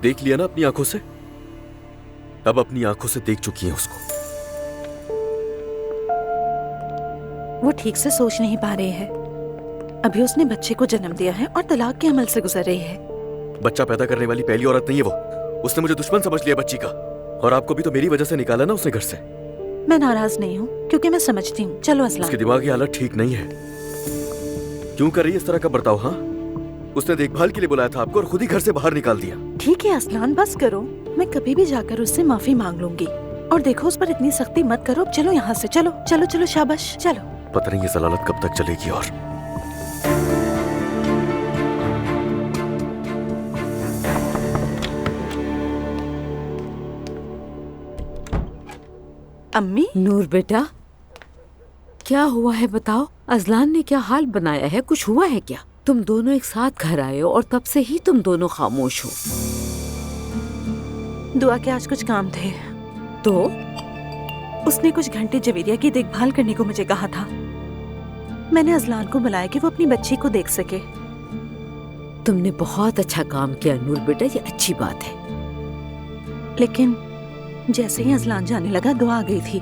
देख लिया ना अपनी आंखों से, अब अपनी आंखों से देख चुकी हैं उसको। वो ठीक से सोच नहीं पा रही है। अभी उसने बच्चे को जन्म दिया है और तलाक के अमल से गुजर रही है। बच्चा पैदा करने वाली पहली औरत नहीं है वो। उसने मुझे दुश्मन समझ लिया बच्ची का, और आपको भी तो मेरी वजह से निकाला ना उसने घर से। मैं नाराज नहीं हूँ क्योंकि मैं समझती हूँ। चलो असलान। उसकी दिमागी हालत ठीक नहीं है। क्यों कर रही है इस तरह का बर्ताव? हाँ, उसने देखभाल के लिए बुलाया था आपको और खुद ही घर से बाहर निकाल दिया। ठीक है असलान, बस करो। मैं कभी भी जाकर उससे माफी मांग लूंगी। और देखो, उस पर इतनी सख्ती मत करो। चलो यहाँ से, चलो चलो चलो, शाबाश, चलो। पता नहीं ये जलालत कब तक चलेगी। और अम्मी। नूर बेटा, क्या हुआ है बताओ? अजलान ने क्या हाल बनाया है? कुछ हुआ है क्या? तुम दोनों एक साथ घर आए हो और तब से ही तुम दोनों खामोश हो। दुआ के आज कुछ काम थे तो उसने कुछ घंटे जवेरिया की देखभाल करने को मुझे कहा था। मैंने अजलान को बुलाया कि वो अपनी बच्ची को देख सके। तुमने बहुत अच्छा काम किया नूर बेटा, ये अच्छी बात है। लेकिन जैसे ही अजलान जाने लगा, दुआ आ गई थी।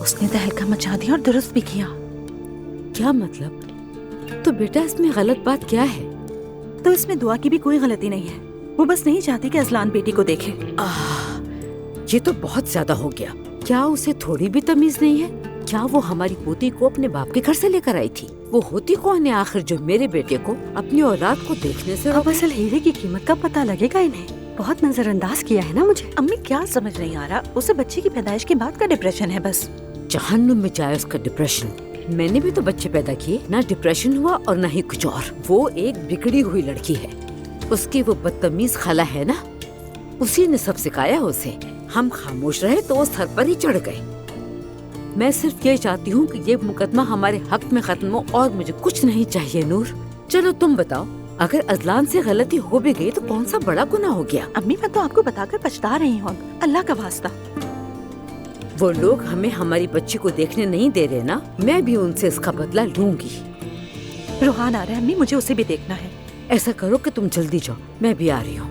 उसने तहलका मचा दिया और दुरुस्त भी किया। क्या मतलब? तो बेटा इसमें गलत बात क्या है? तो इसमें दुआ की भी कोई गलती नहीं है। वो बस नहीं चाहती कि अजलान बेटी को देखे। ये तो बहुत ज्यादा हो गया। क्या उसे थोड़ी भी तमीज नहीं है? क्या वो हमारी पोती को अपने बाप के घर से लेकर आई थी? वो होती कौन है आखिर जो मेरे बेटे को अपनी औलाद को देखने से अब असल हीरे की कीमत का पता लगेगा इन्हें। बहुत नजरअंदाज किया है ना मुझे। अम्मी क्या समझ नहीं आ रहा? उसे बच्चे की पैदाइश के बाद का डिप्रेशन है बस। जहन्नुम में जाए उसका डिप्रेशन। मैंने भी तो बच्चे पैदा किए, ना डिप्रेशन हुआ और ना ही कुछ और। वो एक बिगड़ी हुई लड़की है। उसकी वो बदतमीज खाला है ना, उसी ने सब सिखाया उसे। हम खामोश रहे तो वो सर पर ही चढ़ गए। मैं सिर्फ ये चाहती हूँ कि ये मुकदमा हमारे हक में खत्म हो और मुझे कुछ नहीं चाहिए नूर। चलो तुम बताओ, अगर अजलान से गलती हो भी गई तो कौन सा बड़ा गुनाह हो गया? अम्मी मैं तो आपको बताकर पछता रही हूँ। अल्लाह का वास्ता, वो लोग हमें हमारी बच्ची को देखने नहीं दे रहे ना, मैं भी उनसे इसका बदला लूंगी। रूहान आ रहा है अम्मी, मुझे उसे भी देखना है। ऐसा करो कि तुम जल्दी जाओ, मैं भी आ रही हूँ।